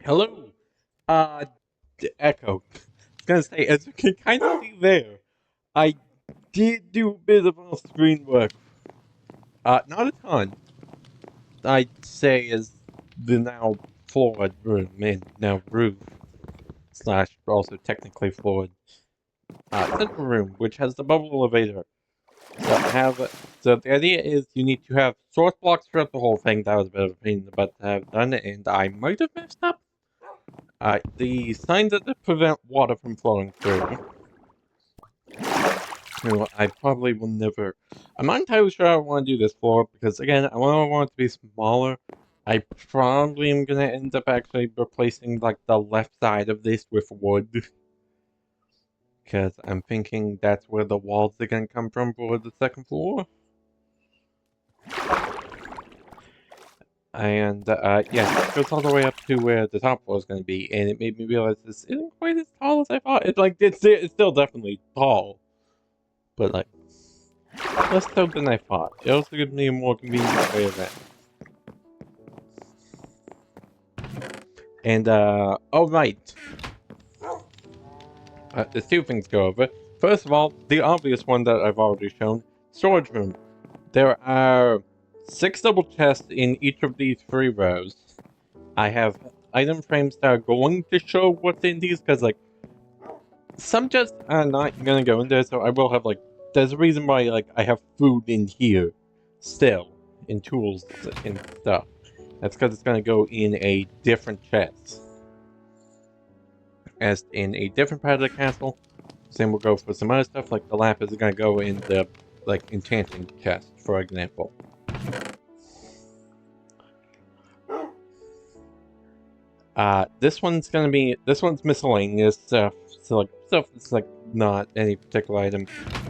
Hello. Uh, Echo. I was gonna say, as you can kind of see there, I did do a bit of off-screen work. Not a ton. I'd say is the now floored room and now roof slash also technically floored central room, which has the bubble elevator. So so the idea is you need to have source blocks throughout the whole thing. That was a bit of a pain in the butt to have done, and I might have messed up. The signs that prevent water from flowing through. I probably will never. I'm not entirely sure I want to do this floor because, again, I want it to be smaller. I probably am gonna end up actually replacing like the left side of this with wood because I'm thinking that's where the walls are gonna come from for the second floor. And yeah, it goes all the way up to where the top floor is gonna be, and it made me realize this isn't quite as tall as I thought. It's still definitely tall, but like less so than I thought. It also gives me a more convenient way of that. And, oh right, there's two things to go over. First of all, the obvious one that I've already shown, storage room. There are 6 double chests in each of these 3 rows. I have item frames that are going to show what's in these, because, like, some chests are not gonna go in there, so I will have, like, there's a reason why, like, I have food in here, still, in tools and stuff. That's because it's gonna go in a different chest. As in a different part of the castle. Same will go for some other stuff, like the lapis is gonna go in the, like, enchanting chest, for example. This one's miscellaneous stuff, so like, stuff that's like, not any particular item.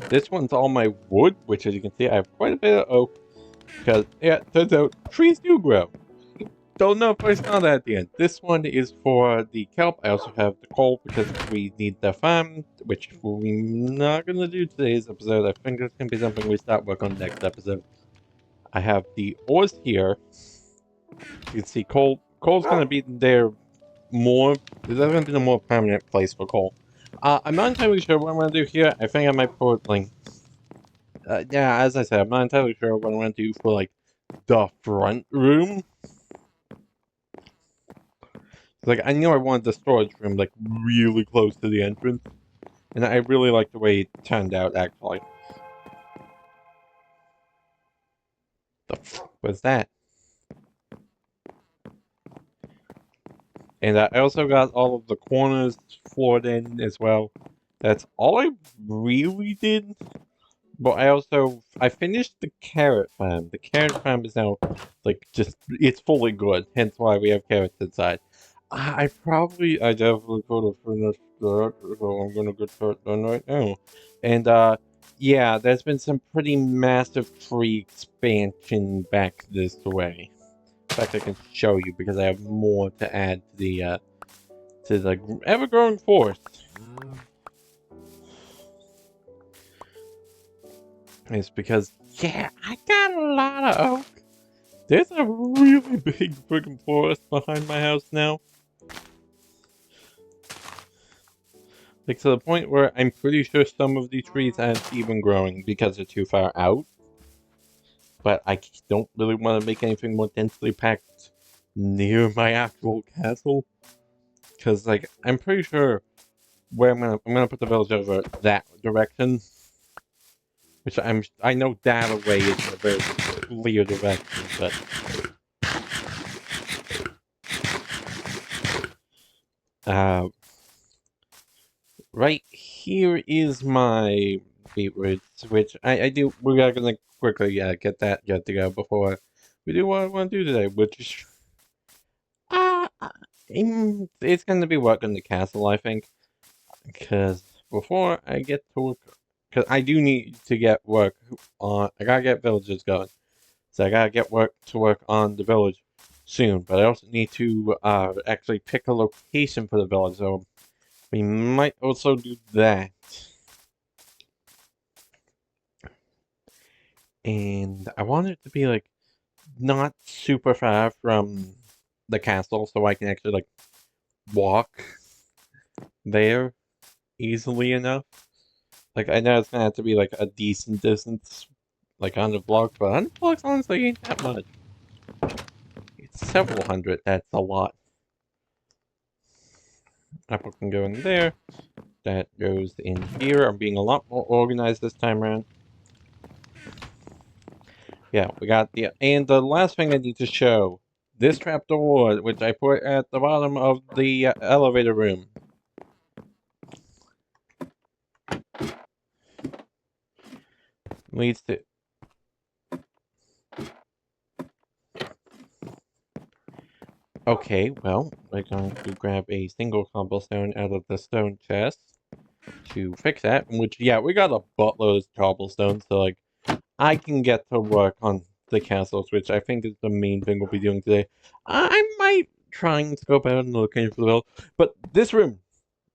This one's all my wood, which as you can see, I have quite a bit of oak, because, yeah, turns out, trees do grow. Don't know if I saw that at the end. This one is for the kelp. I also have the coal because we need the farm, which we're not gonna do today's episode. I think it's gonna be something we start work on next episode. I have the ores here. You can see coal's gonna be there more. That's gonna be the more permanent place for coal. I'm not entirely sure what I'm gonna do here. I think I might put like, yeah, as I said, I'm not entirely sure what I'm gonna do for like the front room. Like, I knew I wanted the storage room, like, really close to the entrance. And I really like the way it turned out, actually. The f was that? And I also got all of the corners floored in as well. That's all I really did. But I finished the carrot farm. The carrot farm is now, like, it's fully good. Hence why we have carrots inside. I definitely could have finished that, so I'm gonna get that done right now. And, yeah, there's been some pretty massive tree expansion back this way. In fact, I can show you because I have more to add to the ever-growing forest. It's because, yeah, I got a lot of oak. There's a really big freaking forest behind my house now. Like, to the point where I'm pretty sure some of these trees aren't even growing because they're too far out. But I don't really want to make anything more densely packed near my actual castle. Because, like, I'm pretty sure where I'm gonna put the village over that direction. Which I know that away is a very clear direction, but uh, right here is my beetroots, which I do. We are gonna quickly get to go before we do what I want to do today, which is uh, it's gonna be working the castle, I think, because before I get to work, because I do need to get work on. I gotta get villages going, so I gotta get to work on the village soon. But I also need to actually pick a location for the village, so we might also do that. And I want it to be like not super far from the castle, so I can actually like walk there easily enough. Like, I know it's gonna have to be like a decent distance, like 100 blocks, but 100 blocks honestly ain't that much. It's several hundred, that's a lot. Apple can go in there. That goes in here. I'm being a lot more organized this time around. Yeah, we got and the last thing I need to show, this trapdoor, which I put at the bottom of the elevator room. Leads to... Okay, well, we're going to grab a single cobblestone out of the stone chest to fix that, which, yeah, we got a buttload of cobblestone, so, like, I can get to work on the castles, which I think is the main thing we'll be doing today. I might try and scope out another location for the build, but this room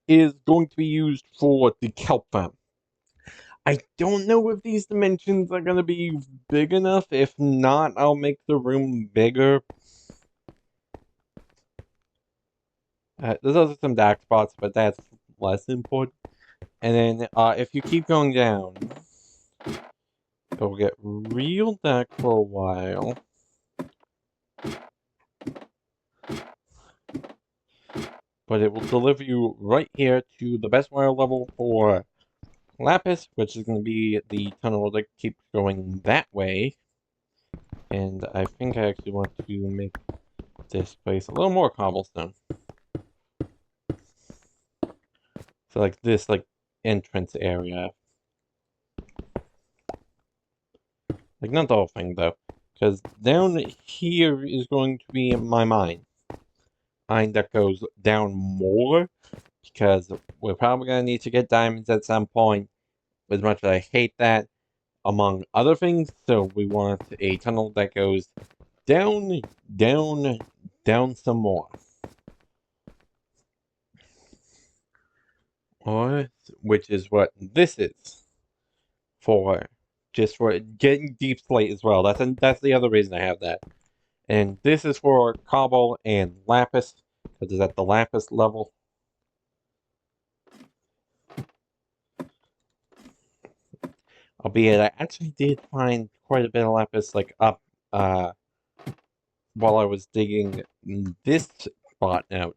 is going to be used for the kelp farm. I don't know if these dimensions are going to be big enough. If not, I'll make the room bigger. There's also some dark spots, but that's less important. And then, if you keep going down, it'll get real dark for a while. But it will deliver you right here to the best wire level for Lapis, which is going to be the tunnel that keeps going that way. And I think I actually want to make this place a little more cobblestone. So like this, like, entrance area. Like, not the whole thing, though. Because down here is going to be my mine. Mine that goes down more. Because we're probably going to need to get diamonds at some point. As much as I hate that, among other things. So we want a tunnel that goes down, down, down some more. Or, which is what this is. Just for getting deep slate as well. That's the other reason I have that. And this is for cobble and lapis, because it's at the lapis level. Albeit I actually did find quite a bit of lapis, like, up, while I was digging this spot out.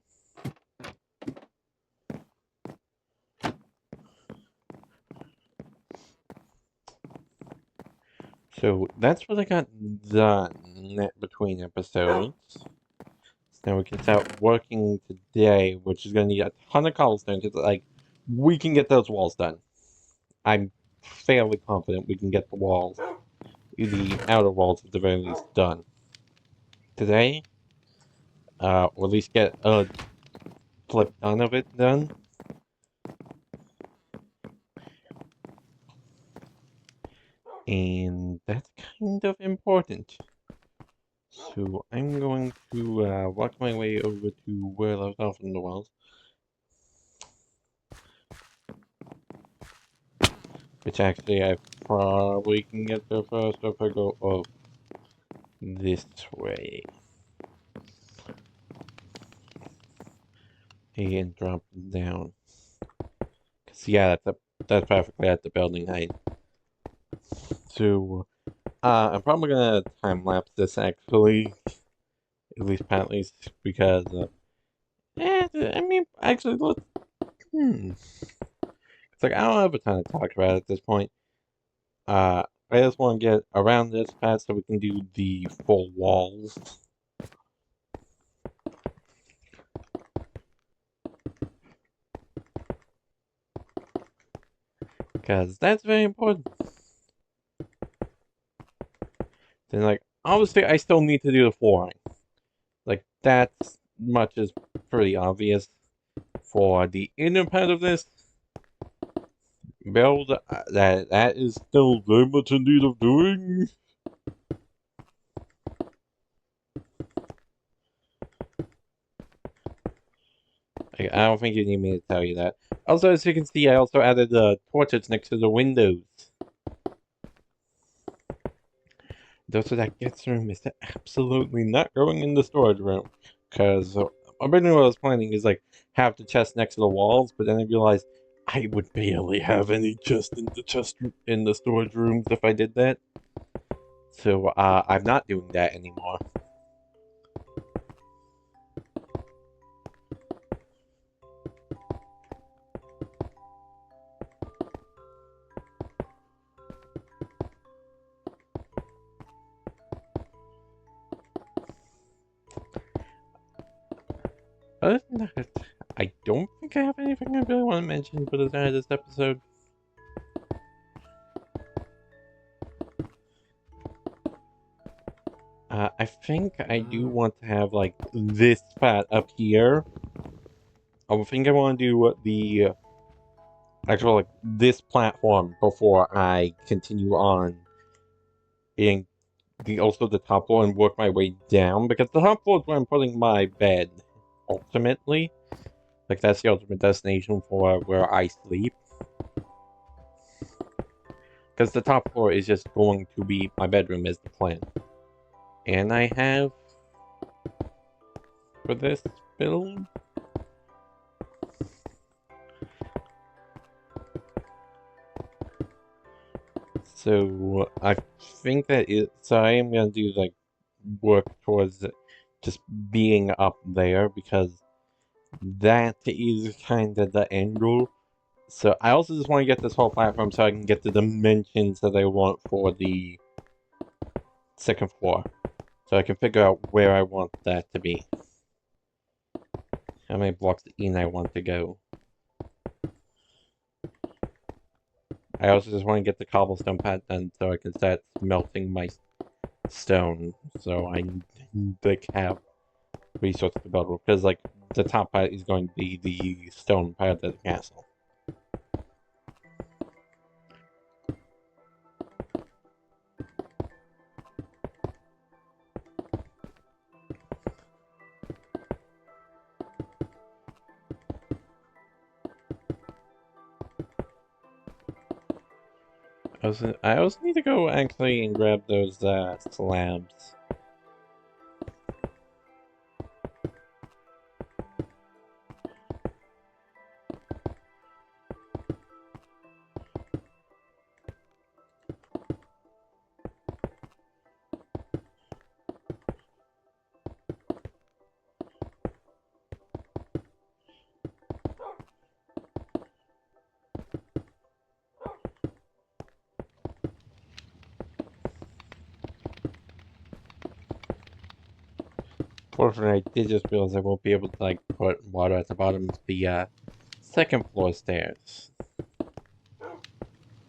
So that's what I got done between episodes. So now we can start working today, which is going to need a ton of cobblestone, because, like, we can get those walls done. I'm fairly confident we can get the walls, the outer walls at the very least, done today. Or at least get a flip ton of it done. And that's kind of important. So I'm going to walk my way over to where I left off in the walls. Which actually I probably can get there first if I go up this way. And drop down. Cause yeah, that's perfectly at the building height. So I'm probably gonna time lapse this actually, at least partly, because I mean, actually, it's like I don't have a ton to talk about at this point. I just want to get around this path so we can do the full walls. Because that's very important. Then, like, obviously, I still need to do the flooring. Like, that much is pretty obvious. For the inner part of this build, that is still very much in need of doing. Like, I don't think you need me to tell you that. Also, as you can see, I also added the torches next to the windows. So that guest room is absolutely not going in the storage room. Because originally what I was planning is like have the chest next to the walls, but then I realized I would barely have any chest in the storage rooms if I did that. So I'm not doing that anymore. Other than that, I don't think I have anything I really want to mention for the end of this episode. I think I do want to have like this part up here. I think I want to do the actual like this platform before I continue on in also the top floor and work my way down, because the top floor is where I'm putting my bed ultimately. Like that's the ultimate destination for where I sleep. Because the top floor is just going to be my bedroom is the plan. And I have for this build. So I think that so I am gonna do like work towards just being up there, because that is kind of the end goal. So I also just want to get this whole platform so I can get the dimensions that I want for the second floor. So I can figure out where I want that to be. How many blocks in I want to go. I also just want to get the cobblestone pad done so I can start smelting my stone. So I like have resources to build with. Because like the top part is going to be the stone part of the castle. I also need to go actually and grab those slabs. Fortunately, I did just realize I won't be able to like put water at the bottom of the second floor stairs,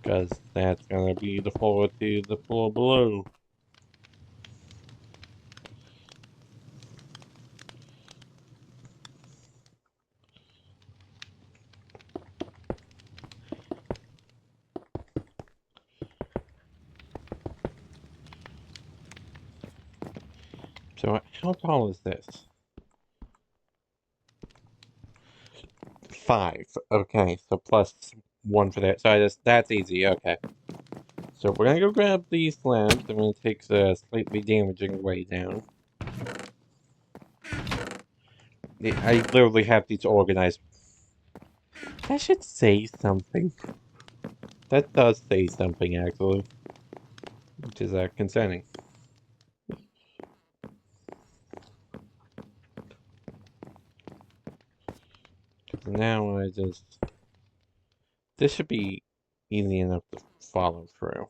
because that's gonna be the floor to the floor below. So how tall is this? 5. Okay, so plus 1 for that. So that's easy. Okay. So we're gonna go grab these slabs. I'm gonna take the slightly damaging way down. I literally have these organized. That should say something. That does say something, actually. Which is concerning. Now I just... This should be easy enough to follow through.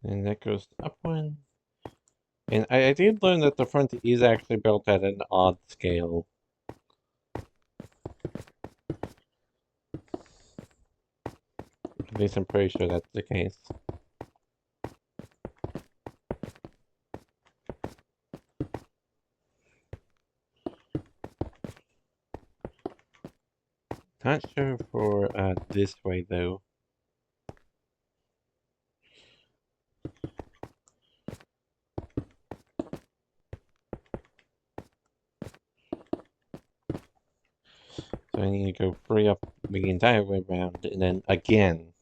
And that goes up one. And I did learn that the front is actually built at an odd scale. At least I'm pretty sure that's the case. Not sure for this way though. So I need to go free up the entire way around and then again.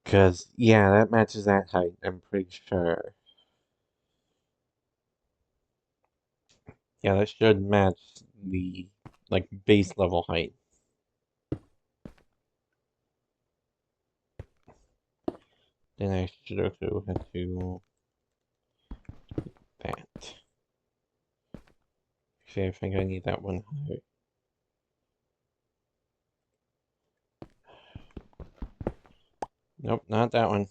Because, yeah, that matches that height, I'm pretty sure. Yeah, that should match the, like, base level height. Then I should also have to do that. Actually, I think I need that one higher. Nope, not that one.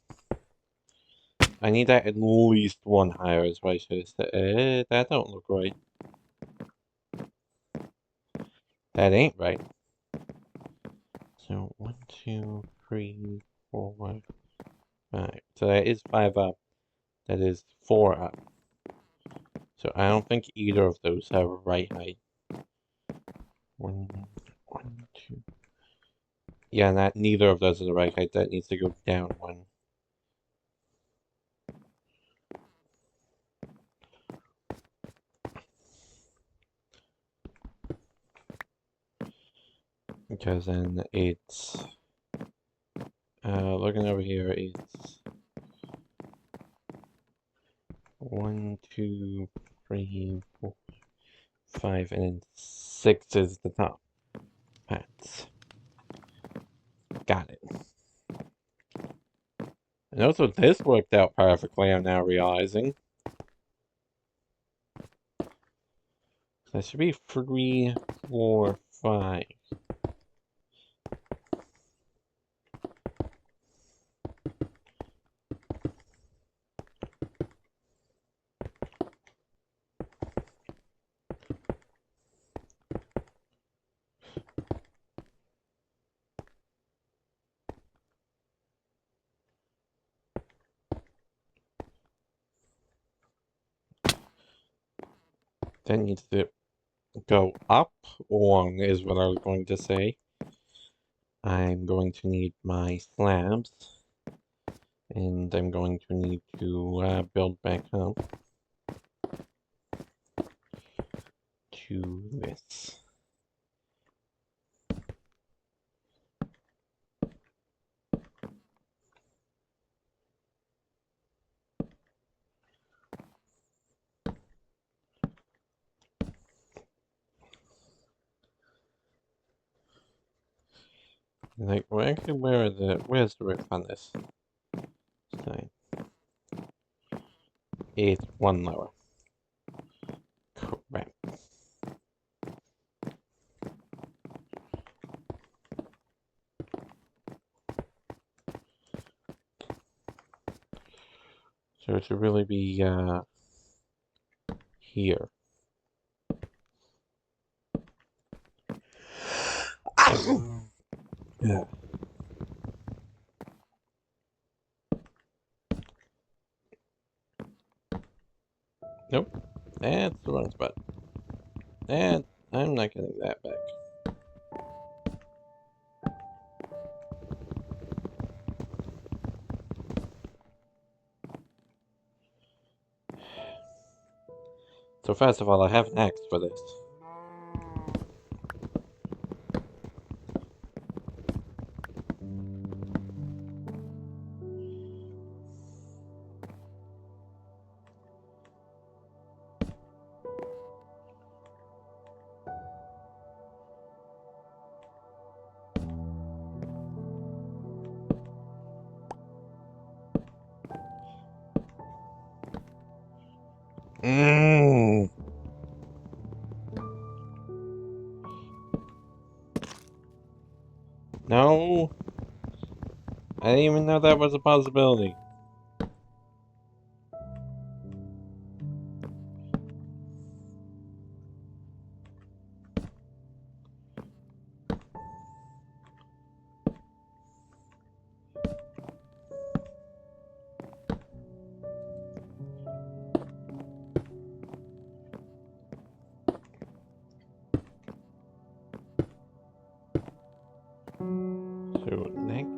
I need that at least one higher is what I should have said. That don't look right. That ain't right. So, 1, 2, 3, 4, 5. So that is 5 up. That is 4 up. So I don't think either of those have a right height. 1, 1, 2. Yeah, neither of those is the right height. That needs to go down 1. Because then it's looking over here, it's 1, 2, 3, 4, 5, and then 6 is the top. That's got it. And also this worked out perfectly, I'm now realizing. That should be 3, 4, 5. That needs to go up 1 is what I was going to say. I'm going to need my slabs. And I'm going to need to build back up to this. Like, well, actually, where's the roof on this side? It's 1 lower. Correct. So it should really be, here. Yeah. Nope. That's the wrong spot. And I'm not getting that back. So first of all, I have an axe for this. Mmm. No. I didn't even know that was a possibility.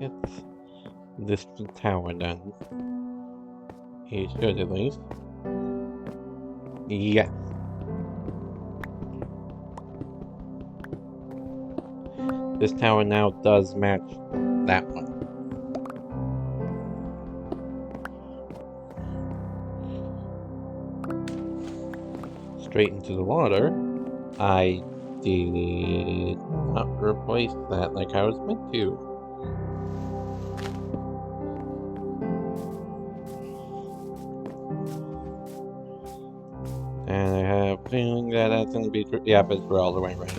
get this tower done. He should at least. Yes. This tower now does match that one. Straight into the water. I did not replace that like I was meant to. And I have a feeling that that's going to be true. Yeah, but we're all the way right.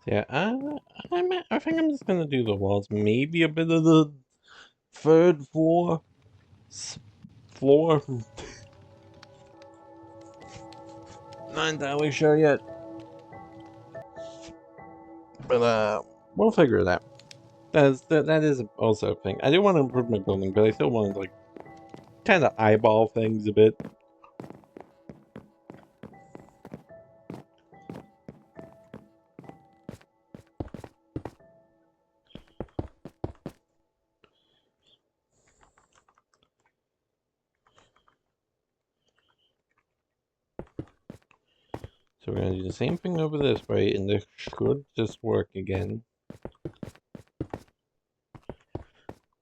Yeah, I think I'm just gonna do the walls. Maybe a bit of the third floor. Not entirely sure yet. But we'll figure it out. That is also a thing. I do want to improve my building, but I still want to like kind of eyeball things a bit. So we're gonna do the same thing over this way, and this should just work again.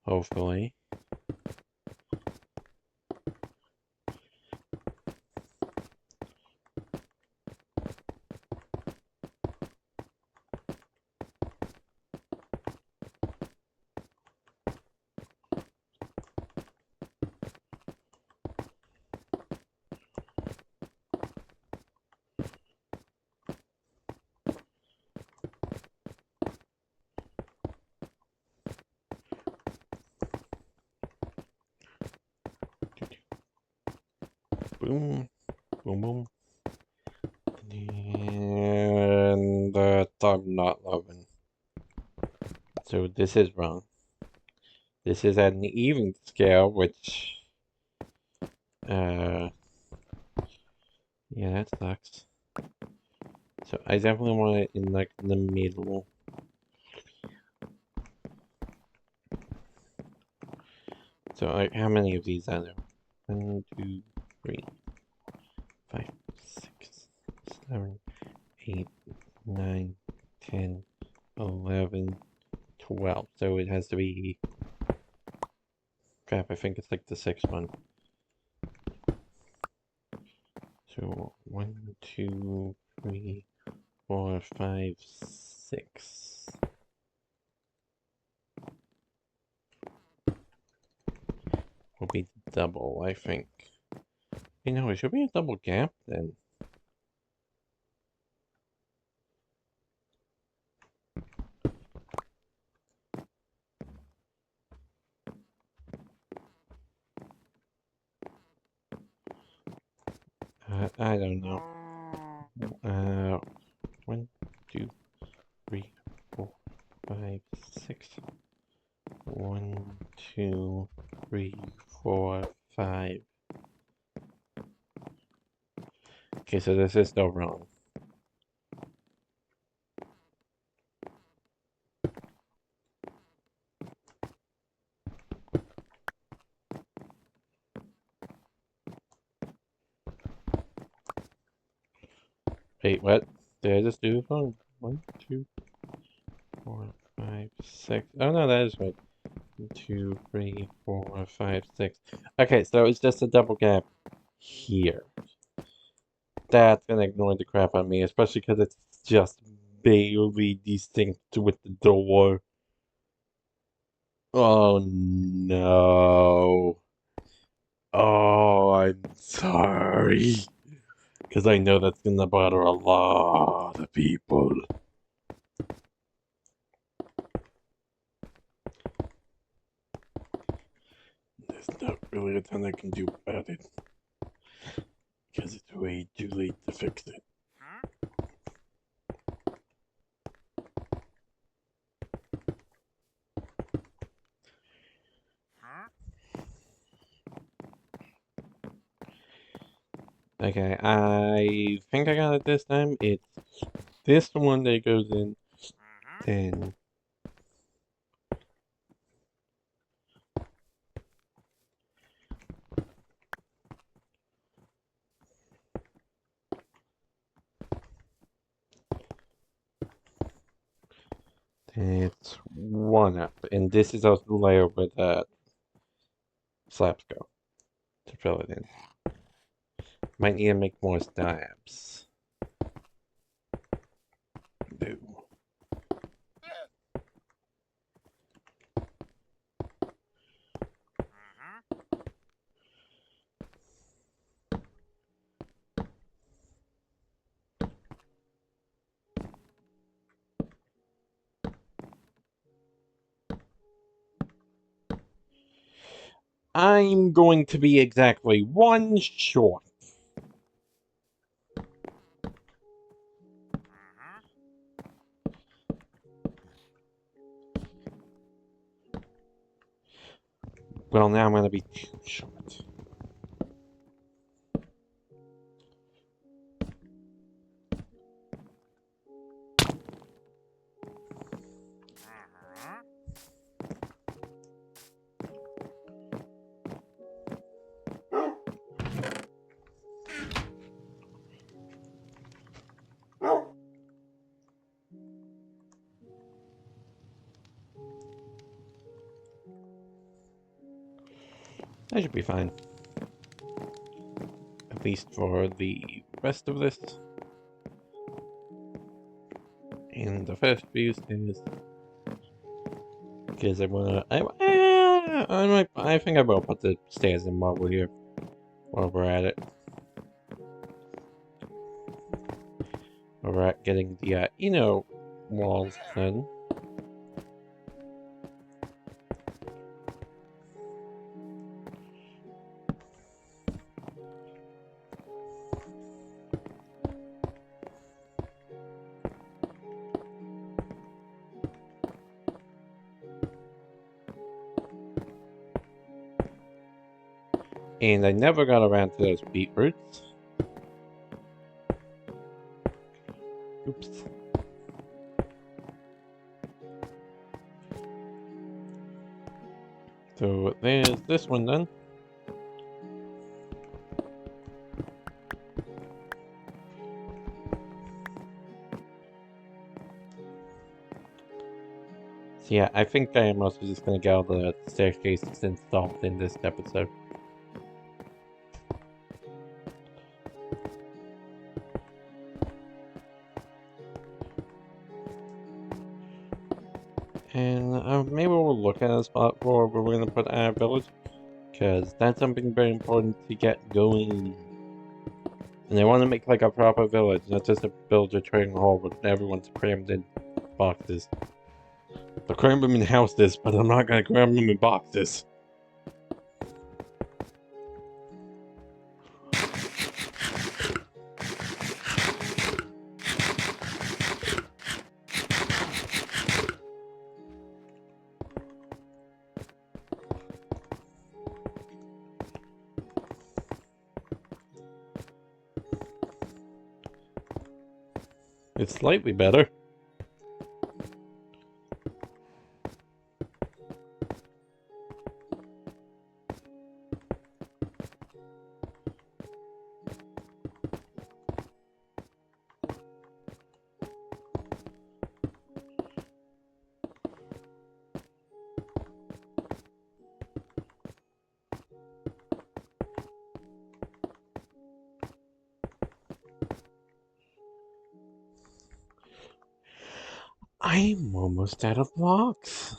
Hopefully. Boom, boom, boom. And that I'm not loving. So this is wrong. This is at an even scale, which, yeah, that sucks. So I definitely want it in like the middle. So like, how many of these are there? 1, 2, 3, 5, 6, 7, 8, 9, 10, 11, 12. So it has to be. Crap, I think it's like the 6th one. So 1, 2, 3, 4, 5, 6. Will be double, I think. You know, it should be a double gap then. I don't know. 1, 2, 3, 4, 5, 6. 1, 2, 3, 4, 5. Okay, so this is still wrong. Wait, what? Did I just do it wrong? 1, 2, 4, 5, 6. Oh no, that is right. 1, 2, 3, 4, 5, 6. Okay, so it's just a double gap here. That's gonna ignore the crap out of me, especially because it's just barely distinct with the door. Oh no. Oh, I'm sorry. Because I know that's gonna bother a lot of people. There's not really a ton I can do about it. Because it's way too late to fix it. Okay, I think I got it this time. It's this one that goes in, then it's one up, and this is also the layer where the slabs go to fill it in. Might need to make more slabs. Do. I'm going to be exactly one short. Well, now I'm going to be two short. That should be fine. At least for the rest of this. And the first few stairs. Because I think I will put the stairs in while we're here. While we're at it. While we're at getting the, walls done. And I never got around to those beetroots. Oops. So there's this one done. So yeah, I think I am also just gonna get all the staircases installed in this episode. And maybe we'll look at a spot for where we're gonna put our village. Because that's something very important to get going. And I want to make like a proper village, not just a villager trading hall where everyone's crammed in boxes. I'll cram them in houses, but I'm not gonna cram them in boxes. It's slightly better. I'm almost out of blocks.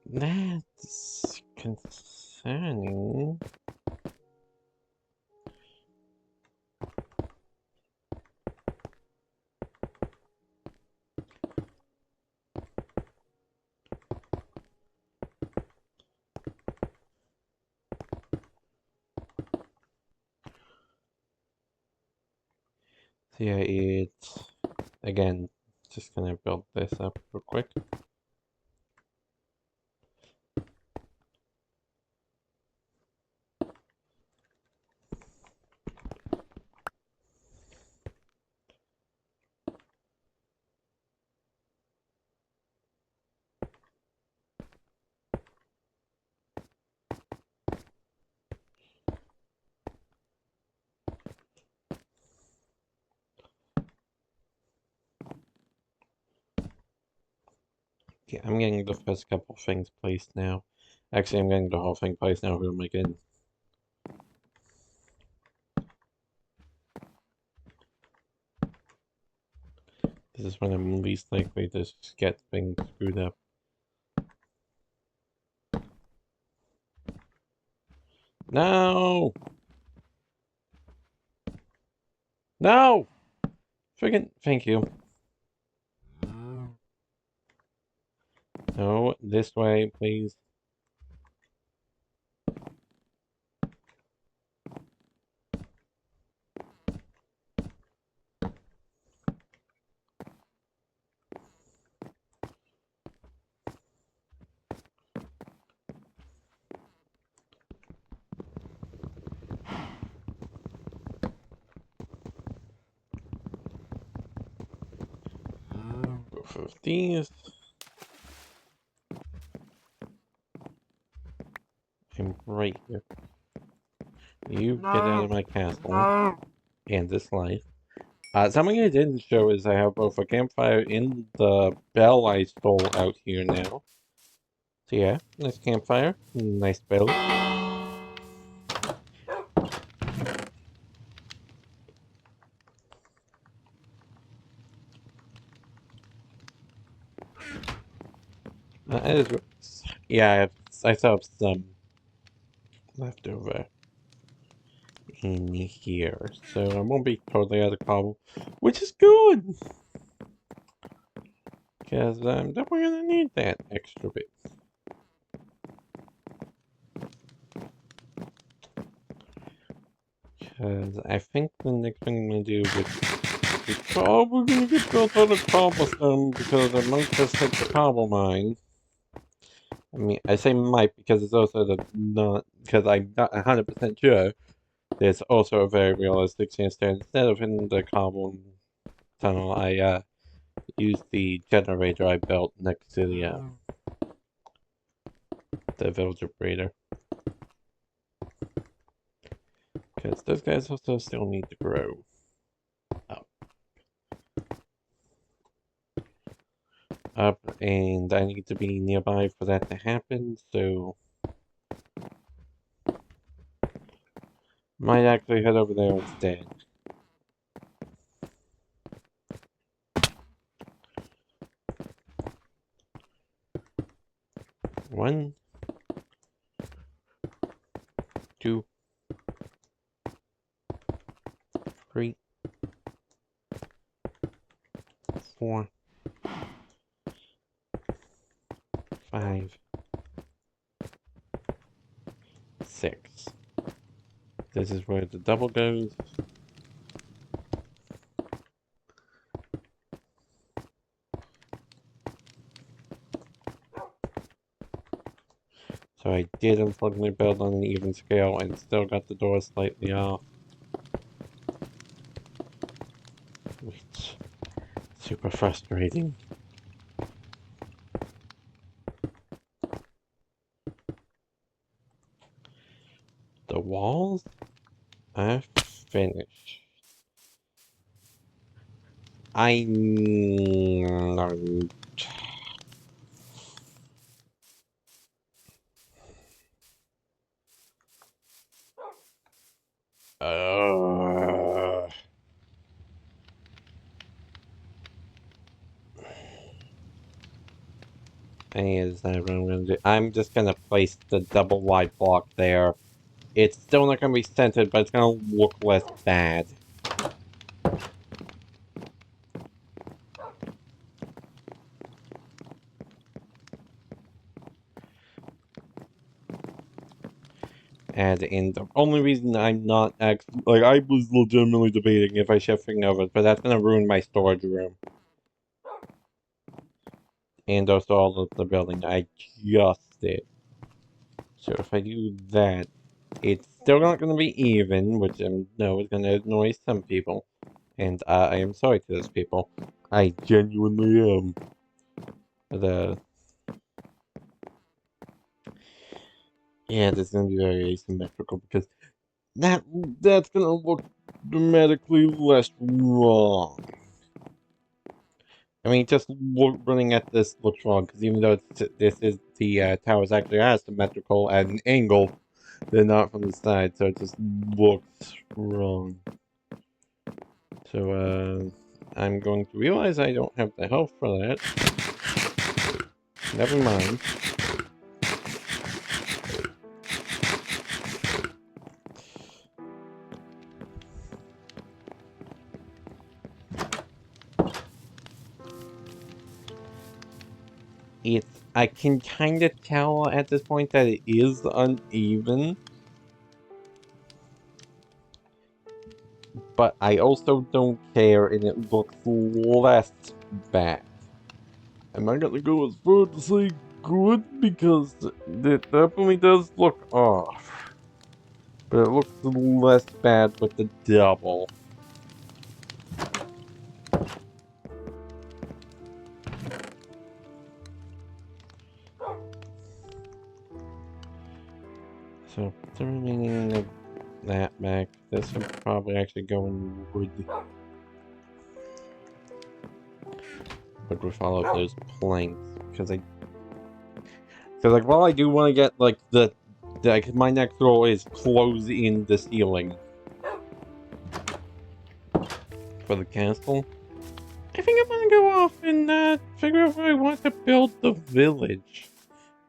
That's concerning. So yeah, it's again just gonna build this up real quick. Yeah, I'm getting the first couple things placed now. Actually, I'm getting the whole thing placed now. Who am I getting? This is when I'm least likely to get things screwed up. No! No! Friggin' thank you. No, this way, please. Both of these. I'm right here. You get out of my castle and this life. Something I didn't show is I have both a campfire and the bell I stole out here now. So yeah, nice campfire, nice bell. Yeah, I still have some left over in here, so I won't be totally out of cobble, which is good, because I'm definitely gonna need that extra bit. Because I think the next thing I'm gonna do is probably gonna get built out of cobblestone because I might just hit the cobble mine. I mean, I say might because it's also the not because I'm not 100% sure. There's also a very realistic chance that instead of hitting the cobble tunnel, I use the generator I built next to the villager breeder. Because those guys also still need to grow up, and I need to be nearby for that to happen, so might actually head over there instead. One, two, three, 4, 5, 6. This is where the double goes. So I did unfortunately build on an even scale and still got the door slightly off. Which super frustrating. The walls are finished. I uh, is that what I'm gonna do? I'm just gonna place the double wide block there. It's still not gonna be centered, but it's gonna look less bad. And the only reason I'm not actually, like, I was legitimately debating if I shifting over, but that's gonna ruin my storage room. And also all of the building I just did. So if I do that, it's still not gonna be even, which I know is gonna annoy some people. And I am sorry to those people. I genuinely am. Yeah, this is gonna be very asymmetrical because that's gonna look dramatically less wrong. I mean, just running at this looks wrong because even though this is the tower's actually asymmetrical at an angle, they're not from the side, so it just looks wrong. So I'm going to realize I don't have the health for that. Never mind. I can kind of tell at this point that it is uneven. But I also don't care, and it looks less bad. I'm not gonna go as far to say good, because it definitely does look off. But it looks less bad with the double. So, the remaining of that back, this would probably actually go in wood. But we follow those planks, because like, while I do want to get, like, like, my next goal is close in the ceiling for the castle. I think I'm gonna go off and figure out where I want to build the village.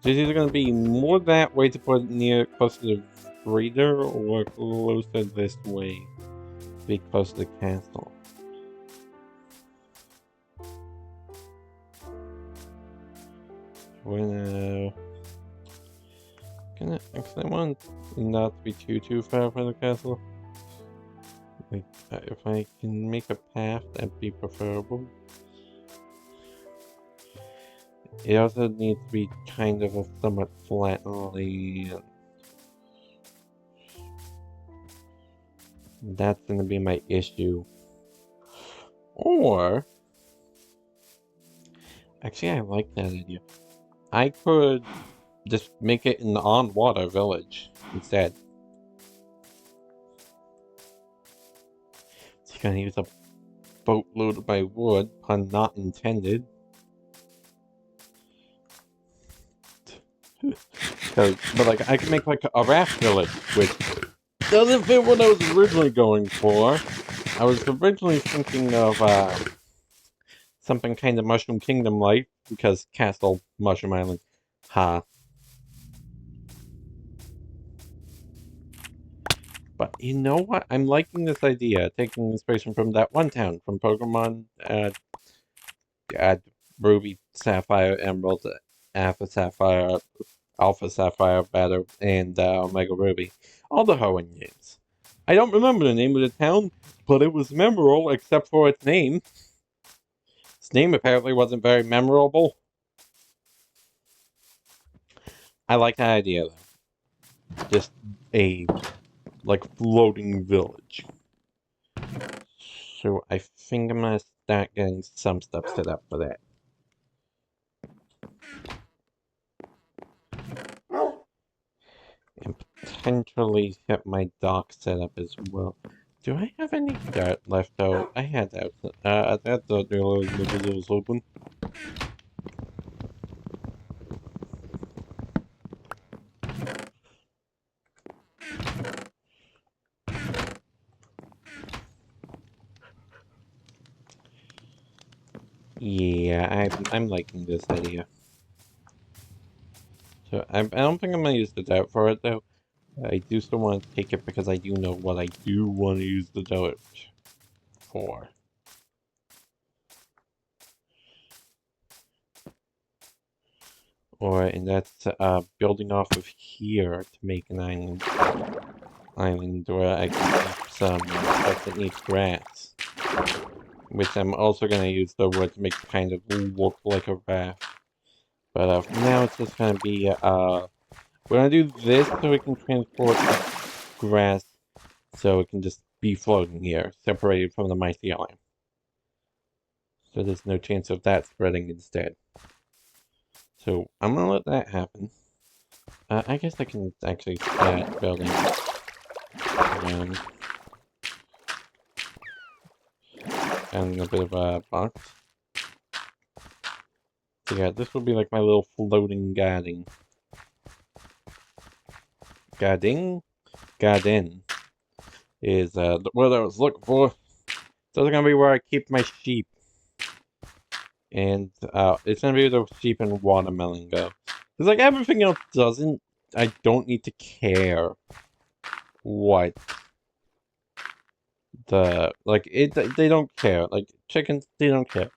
It's either gonna be more that way to put it near closer to Breeder or closer this way to be close to the castle. Cause I want not to be too far from the castle. Like, if I can make a path, that'd be preferable. It also needs to be kind of a somewhat flat land. That's gonna be my issue. Or, actually, I like that idea. I could just make it an on-water village instead. So you're gonna use a boatload of my wood, pun not intended. But like, I can make like a raft village, which doesn't fit what I was originally going for. I was originally thinking of something kind of Mushroom Kingdom-like, because Castle Mushroom Island. Ha. But you know what? I'm liking this idea, taking inspiration from that one town, from Pokemon, Ruby, Sapphire, Emerald, Alpha Sapphire, Battle, and Omega Ruby. All the Hoenn games. I don't remember the name of the town, but it was memorable except for its name. Its name apparently wasn't very memorable. I like that idea, though. Just a, like, floating village. So I think I'm gonna start getting some stuff set up for that. And potentially get my dock set up as well. Do I have any dirt left out? I had that. That thought the was open. Yeah, I'm liking this idea. So I don't think I'm gonna use the dirt for it though. I do still want to take it because I do know what I do want to use the dirt for. And that's building off of here to make an island where I can keep some stuff that needs grass. Which I'm also going to use the wood to make it kind of look like a raft. But for now, it's just going to be, we're going to do this so we can transport the grass so it can just be floating here, separated from the mycelium. So there's no chance of that spreading instead. So I'm going to let that happen. I guess I can actually start building around. And a bit of a box. So yeah, this will be like my little floating garden. Garden is the word I was looking for. So it's gonna be where I keep my sheep. And it's gonna be the sheep and watermelon go. Because like everything else doesn't, I don't need to care what they don't care. Like chickens, they don't care.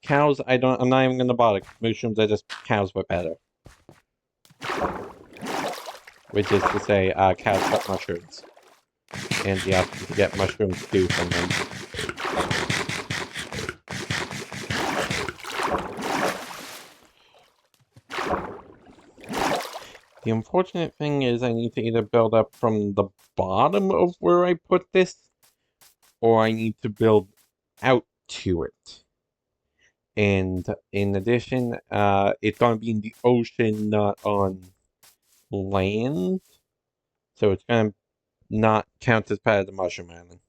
Cows, I'm not even gonna bother. Mushrooms are just cows but better. Which is to say, cows got mushrooms. And you have to get mushrooms too from them. The unfortunate thing is I need to either build up from the bottom of where I put this, or I need to build out to it. And in addition, it's going to be in the ocean, not on land. So it's going to not count as part of the mushroom island.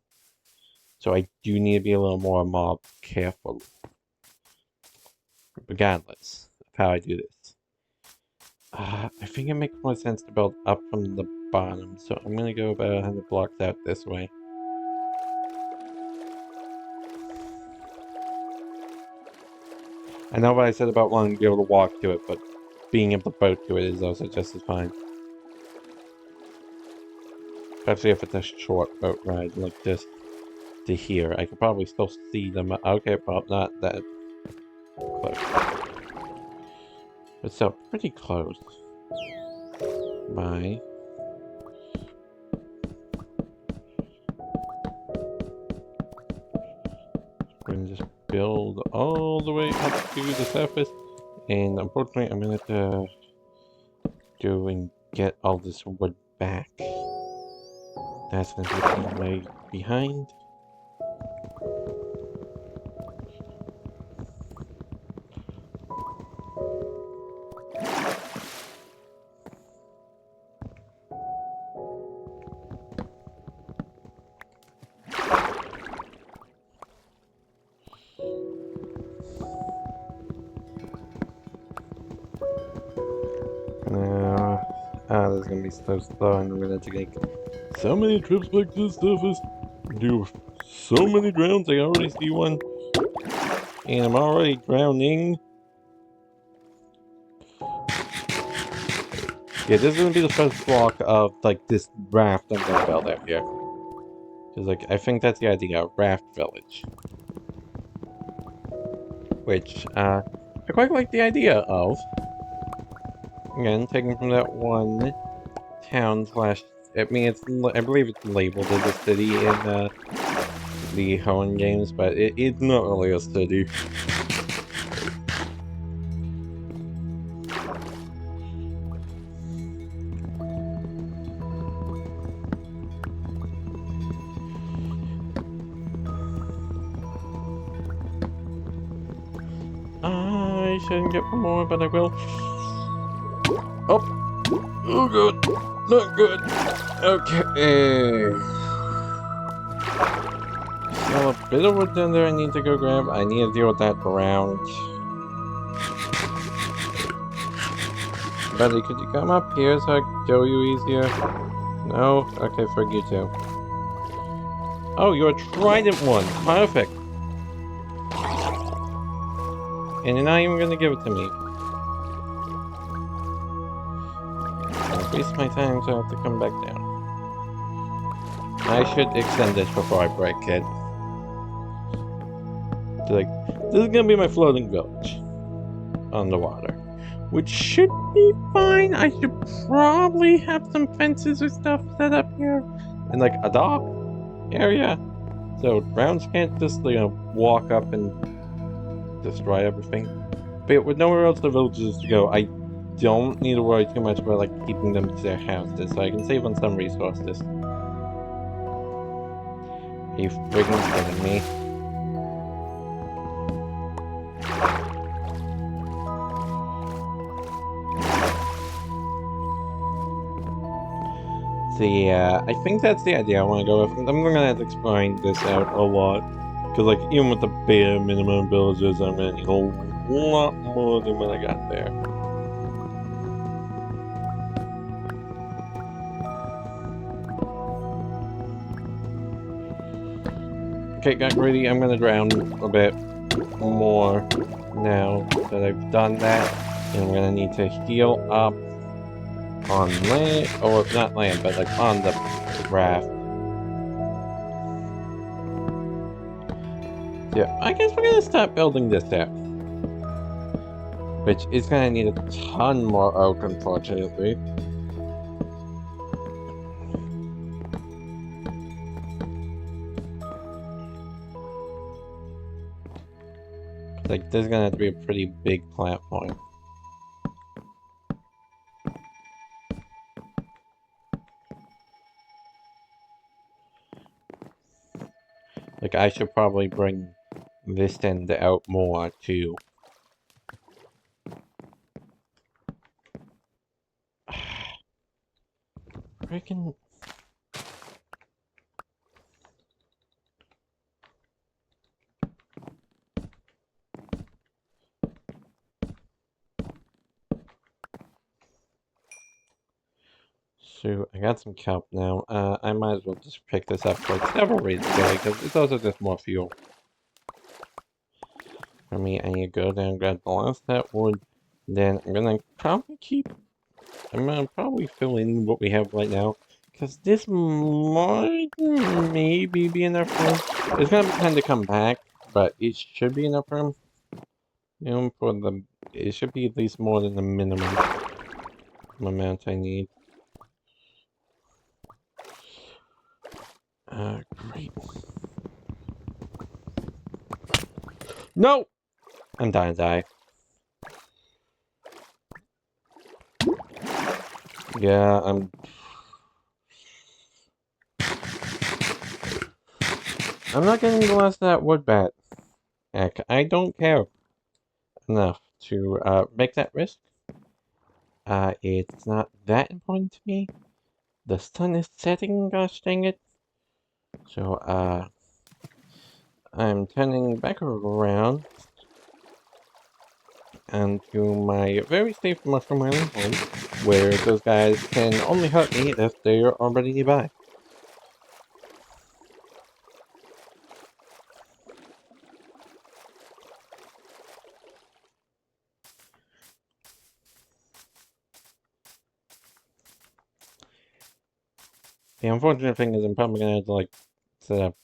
So I do need to be a little more careful. Regardless of how I do this. I think it makes more sense to build up from the bottom. So I'm going to go about 100 blocks out this way. I know what I said about wanting to be able to walk to it, but being able to boat to it is also just as fine. Especially if it's a short boat ride, like just to here. I could probably still see them. Okay, well, not that close. But still, pretty close. Bye. We're gonna just build all the way up to the surface. And unfortunately, I'm gonna have to go and get all this wood back. That's gonna take me way behind. There's gonna be so slow and we're gonna take so many trips back to the surface. Do so many drowns, I already see one. And I'm already drowning. Yeah, this is gonna be the first block of like this raft I'm gonna build out here. Cause like I think that's the idea, raft village. Which I quite like the idea of. Again, taken from that one town slash. I mean, I believe it's labeled as a city in the Hoenn games, but it's not really a city. I shouldn't get more, but I will. Oh! Oh, good! Not good! Okay. Still a bit of wood down there I need to go grab. I need to deal with that ground. Buddy, could you come up here so I can kill you easier? No? Okay, forget you too. Oh, you're a trident one! Perfect! And you're not even gonna give it to me. I'll waste my time so I have to come back down. I should extend this before I break it. So, like, this is gonna be my floating village on the water. which should be fine. I should probably have some fences or stuff set up here, and like a dock area, so rounds can't just walk up and destroy everything. But with nowhere else the villagers to go, I don't need to worry too much about like keeping them to their houses, so I can save on some resources. Are you friggin' kidding me? See, I think that's the idea I want to go with. I'm gonna have to exploring this out a lot. Because, like, even with the bare minimum villages, I'm gonna need a lot more than what I got there. Okay, got greedy. I'm gonna drown a bit more now that I've done that. And I'm gonna need to heal up on land, or not land, but like on the raft. Yeah, I guess we're gonna start building this out. Which is gonna need a ton more oak, unfortunately. Like, this is gonna have to be a pretty big platform. Like, I should probably bring this end out more, too. Freaking... So, I got some kelp now. I might as well just pick this up for several reasons, because it's also just more fuel. For me, I need to go down and grab the last that wood. Then I'm gonna probably fill in what we have right now. Because this might maybe be enough room. It's gonna be time to come back, but it should be enough room. You know, it should be at least more than the minimum amount I need. Great. No! I'm dying to die. Yeah, I'm not getting the last of that wood bat. Heck, I don't care enough to make that risk. It's not that important to me. The sun is setting, gosh dang it. So, I'm turning back around and to my very safe mushroom island home, where those guys can only hurt me if they're already nearby. The unfortunate thing is I'm probably gonna have to like set up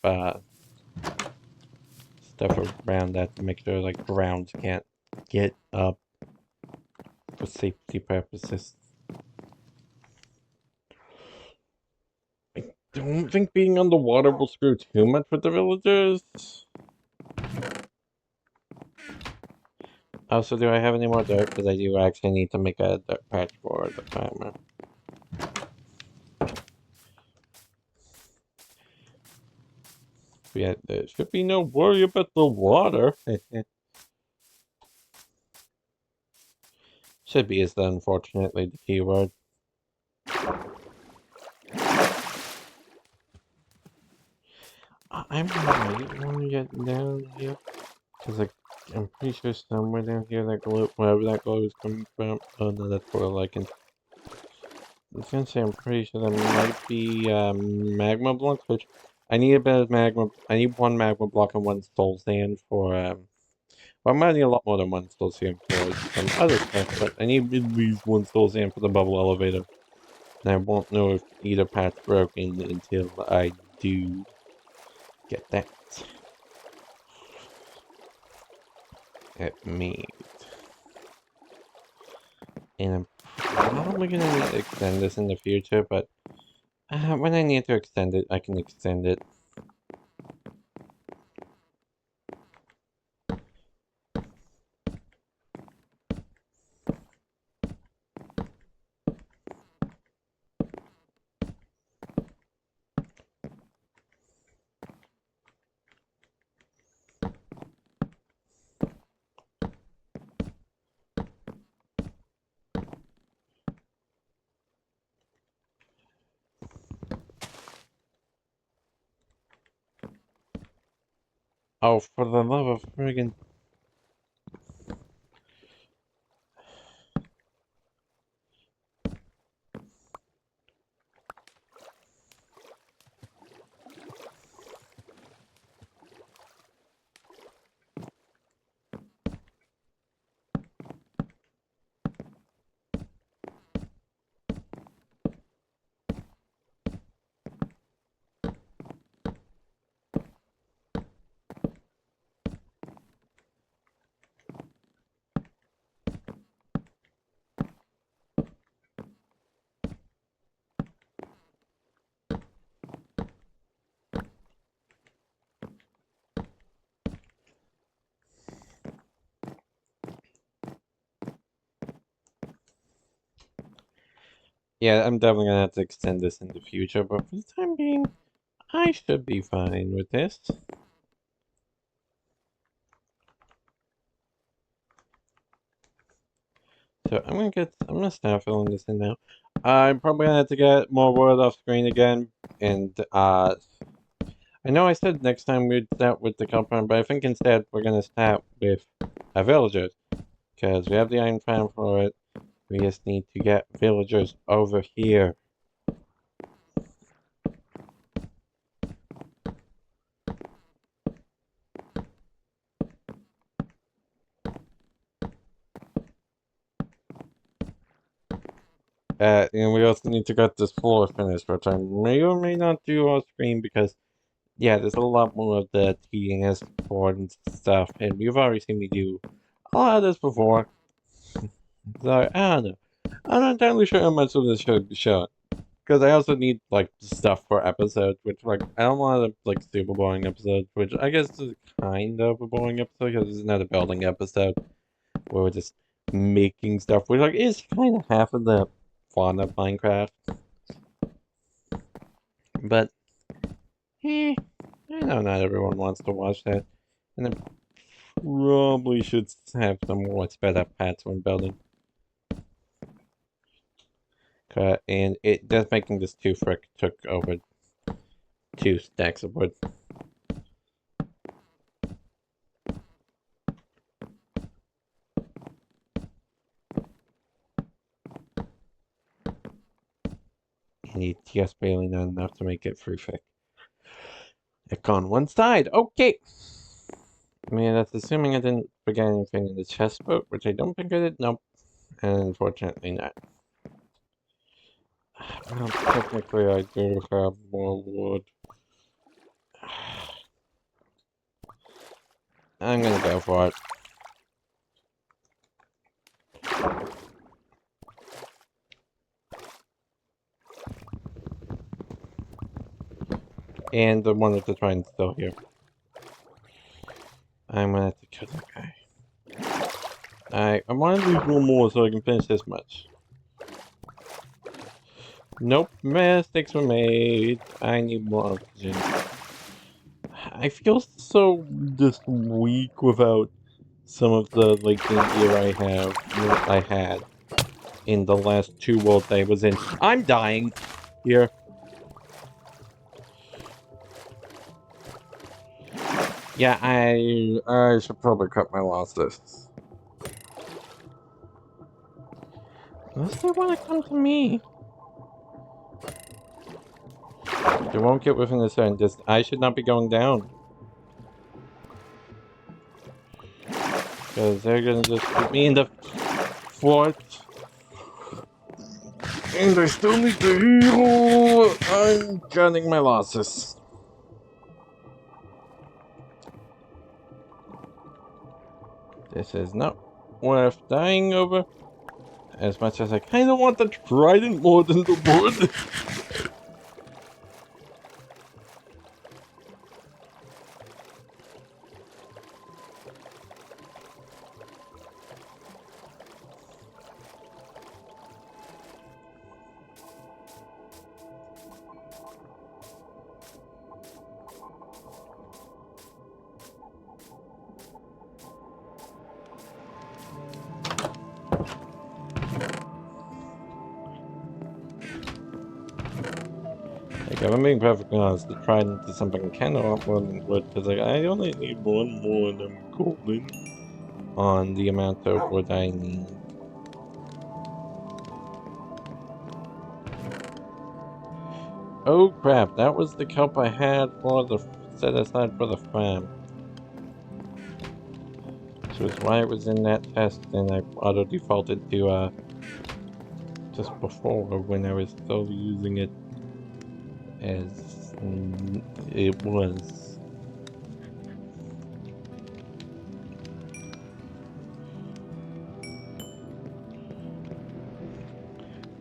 stuff around that to make sure like grounds can't get up for safety purposes. I don't think being underwater will screw too much with the villagers. Also, do I have any more dirt? Because I do actually need to make a dirt patch for the farmer. Yeah, there should be no worry about the water. Should be is unfortunately the keyword. I might want to get down here. Because like, I'm pretty sure somewhere down here that glow, wherever that glow is coming from. Oh no, that's what I like. I was gonna say I'm pretty sure there might be magma blocks, which I need a bit of magma. I need one magma block and one soul sand for well, I might need a lot more than one soul sand for some other stuff, but I need at least one soul sand for the bubble elevator. And I won't know if either path's broken until I do get that. It means And I'm probably gonna need to extend this in the future, but when I need to extend it, I can extend it. Oh, for the love of friggin'... Yeah, I'm definitely gonna have to extend this in the future, but for the time being, I should be fine with this. So I'm gonna start filling this in now. I'm probably gonna have to get more wood off screen again, and I know I said next time we'd start with the compound, but I think instead we're gonna start with villagers, because we have the iron farm for it. We just need to get villagers over here. And we also need to get this floor finished, which I may or may not do off screen because, yeah, there's a lot more of the TNS board and stuff, and you've already seen me do a lot of this before. So, I don't know. I'm not entirely sure how much of this should be shown. Because I also need, like, stuff for episodes, which, like, I don't want to, like, super boring episodes, which I guess is kind of a boring episode, because it's not a building episode, where we're just making stuff, which, like, is kind of half of the fun of Minecraft. But, I know not everyone wants to watch that, and I probably should have some more sped up paths when building. And it just making this 2 frick took over 2 stacks of wood. And it's just barely not enough to make it 3 frick. It's on one side. Okay. I mean, that's assuming I didn't forget anything in the chest boat, which I don't think I did. Nope. And unfortunately not. Well, technically I do have more wood. I'm gonna go for it. And the one with the trine's still here. I'm gonna have to kill that guy. I want to lose one more so I can finish this much. Nope, mistakes were made. I need more oxygen. I feel so just weak without some of the like game gear I had in the last 2 worlds I was in. I'm dying here. Yeah, I should probably cut my losses. Unless they want to come to me. They won't get within the certain distance. I should not be going down. Because they're gonna just put me in the fort. And I still need to heal. I'm cutting my losses. This is not worth dying over. As much as I kind of want the trident more than the wood. Like, if I'm being perfectly honest, the trident is something I kind of want more than wood, because like, I only need one more and I'm golden on the amount of wood I need. Oh crap, that was the kelp I had for the set aside for the farm. Which was why it was in that test, and I auto defaulted to just before when I was still using it as it was.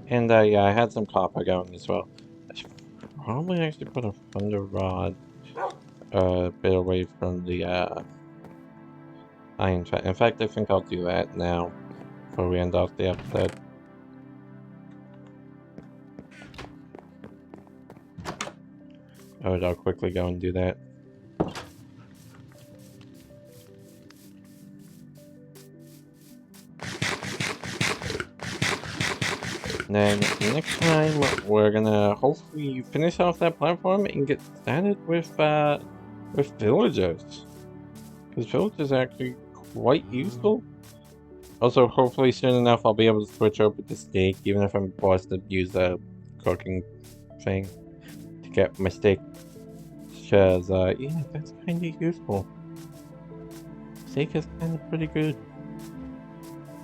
And yeah, I had some copper going as well. I should probably actually put a thunder rod a bit away from the iron trap. In fact, I think I'll do that now before we end off the episode. I'll quickly go and do that. And then next time we're gonna hopefully finish off that platform and get started with villagers. Because villagers are actually quite useful. Also, hopefully soon enough I'll be able to switch over to steak, even if I'm forced to use a cooking thing to get my steak. Because, yeah, that's kind of useful. Steak is kind of pretty good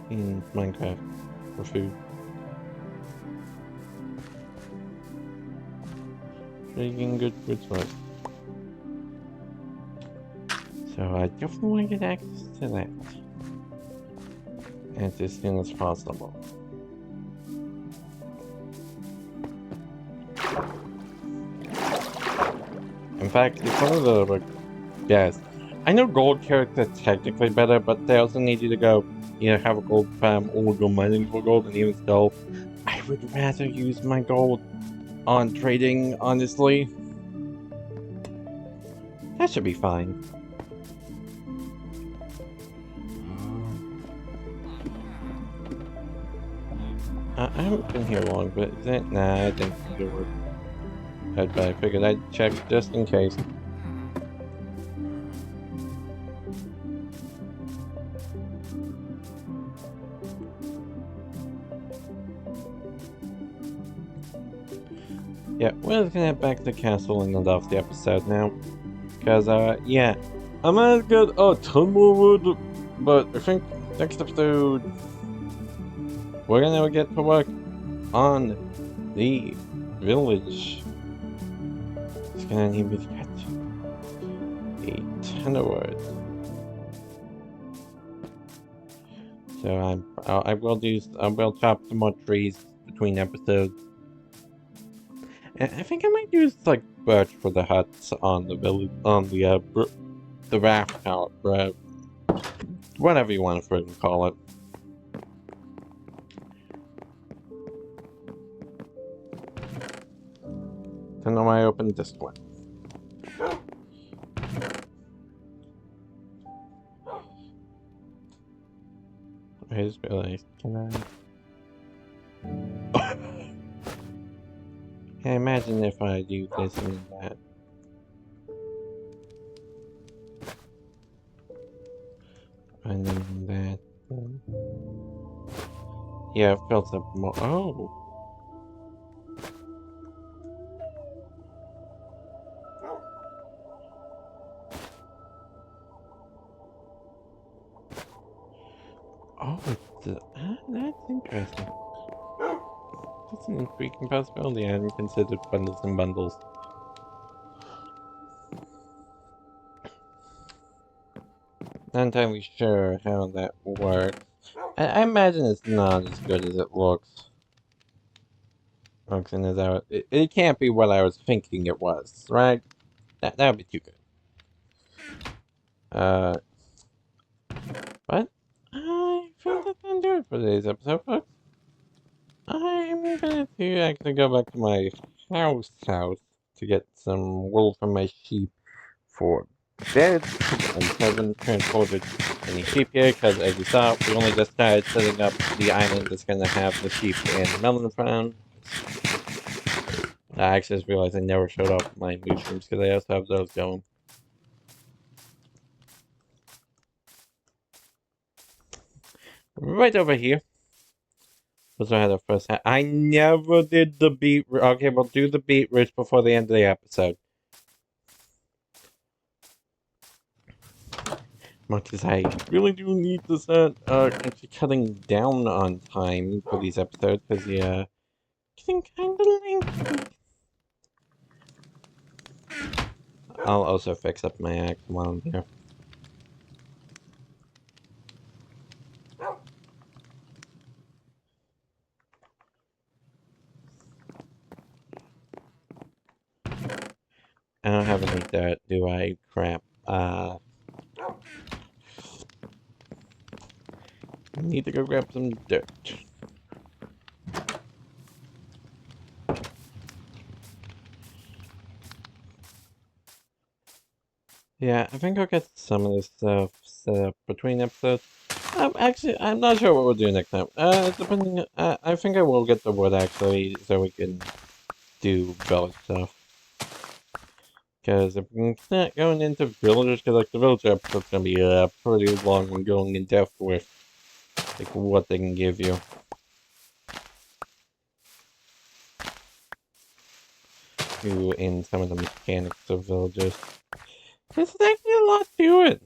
in Minecraft for food. Pretty good food source. So I definitely want to get access to that. And as soon as possible. In fact, it's one of the, like, yes. I know gold carrots are technically better, but they also need you to go either have a gold farm or go mining for gold, and even still, I would rather use my gold on trading, honestly. That should be fine. I haven't been here long, but is that? Nah, I didn't think it would. But I figured I'd check just in case. Yeah, we're gonna head back to the castle and end off the episode now. Because, yeah. I'm gonna get a ton more wood, but I think next episode we're gonna get to work on the village. It's gonna need me to get a ton of wood. So I will chop some more trees between episodes. And I think I might use like birch for the huts on the village, on the raft tower, whatever you want to freaking call it. Don't know why I opened this one. I just realized, can I? Yeah, imagine if I do this and that. And then that. Yeah, it fills up more. Oh! Oh, that's interesting. That's an intriguing possibility. I hadn't considered bundles and bundles. Not entirely sure how that works. I imagine it's not as good as it looks. It can't be what I was thinking it was, right? That would be too good. But I think that's gonna do it for today's episode, folks. I'm going to actually go back to my house to get some wool from my sheep for beds. I haven't transported any sheep here because, as you saw, we only just started setting up the island that's going to have the sheep and melon farm. I actually just realized I never showed off my mushrooms because I also have those going. Right over here. Also had a first. I never did the beetroot. Okay, we'll do the beetroots before the end of the episode. Much as I really do need to start actually cutting down on time for these episodes, because yeah, getting kind of lengthy. I'll also fix up my axe while I'm here. I don't have any dirt, do I? Crap. I need to go grab some dirt. Yeah, I think I'll get some of this stuff set up between episodes. Actually, I'm not sure what we'll do next time. Depending, I think I will get the wood actually, so we can do village stuff. Because if we can start going into villagers, because like the villager episode's gonna be pretty long and going in depth with like what they can give you. In some of the mechanics of villagers. There's actually a lot to it.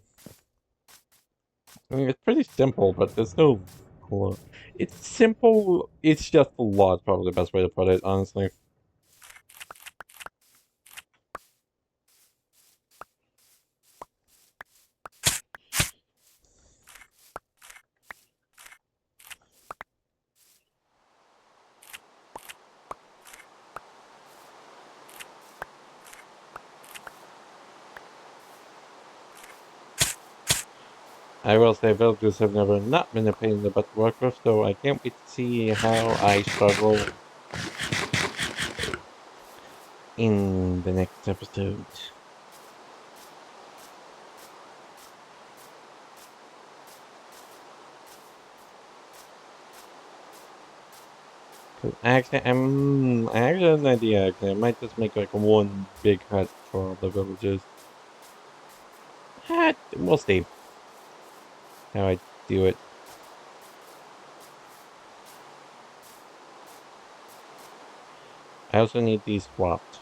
I mean, it's pretty simple, but there's no... It's simple, it's just a lot, probably the best way to put it, honestly. I will say villagers have never not been a pain in the butt to work with, so I can't wait to see how I struggle in the next episode. Actually, I actually have an idea. Actually, I might just make like one big hut for all the villagers. We'll see how I do it. I also need these swapped.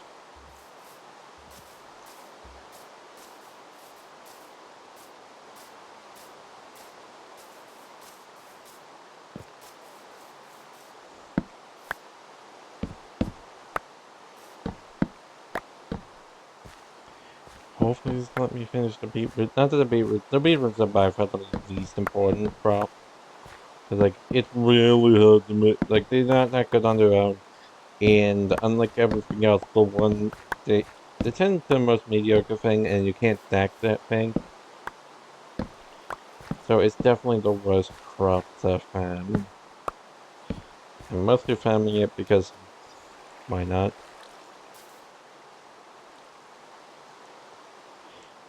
Hopefully just let me finish the beetroot. Not that the beetroots are by far the least important crop. Cause like, it's really hard to make, like, they're not that good on their own. And unlike everything else, they tend to the most mediocre thing and you can't stack that thing. So it's definitely the worst crop to farm. I'm mostly farming it because, why not?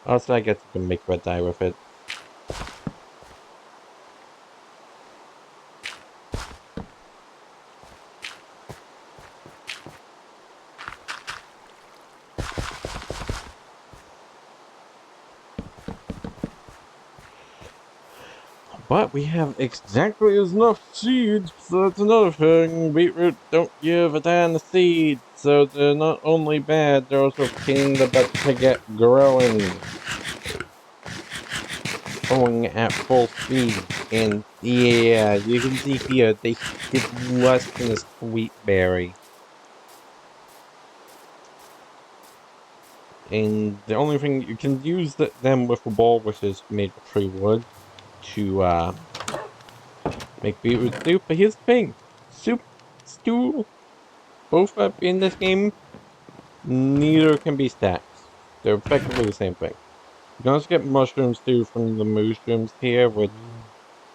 Also, I get to make red dye with it. But we have exactly enough seeds, so that's another thing. Beetroot don't give a ton of seeds, so they're not only bad, they're also pain in the butt to get growing. Going at full speed. And yeah, you can see here, they did less than a sweet berry. And the only thing, you can use them with a ball, which is made of tree wood, to make beetroot soup. But here's the thing: soup, stew, both up in this game, neither can be stacked. They're effectively the same thing. You can also get mushroom stew from the mushrooms here, which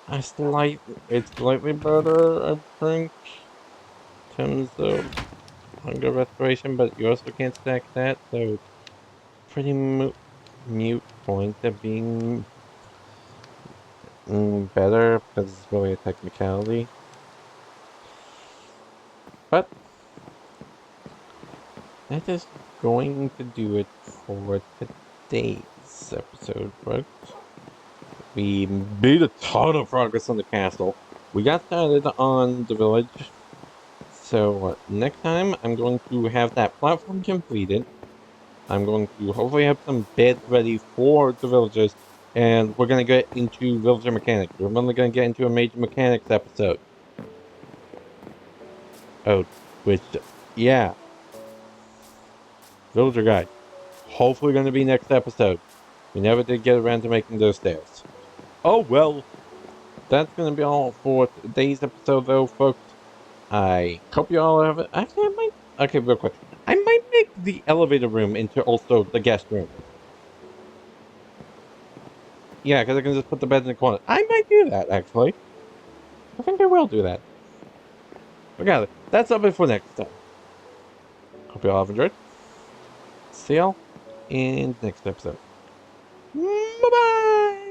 it's slightly better, I think, in terms of hunger restoration, but you also can't stack that, so pretty mute point of being better, because it's really a technicality. But that is going to do it for today's episode, folks. We made a ton of progress on the castle. We got started on the village. So next time, I'm going to have that platform completed. I'm going to hopefully have some beds ready for the villagers. And we're going to get into villager mechanics. We're only going to get into a major mechanics episode. Oh, which, yeah. Villager guide. Hopefully going to be next episode. We never did get around to making those stairs. Oh, well. That's going to be all for today's episode, though, folks. I hope you all have it. Actually, I might. Okay, real quick. I might make the elevator room into also the guest room. Yeah, because I can just put the bed in the corner. I might do that, actually. I think I will do that. Okay, that's all for next time. Hope you all have enjoyed. See y'all in the next episode. Bye-bye!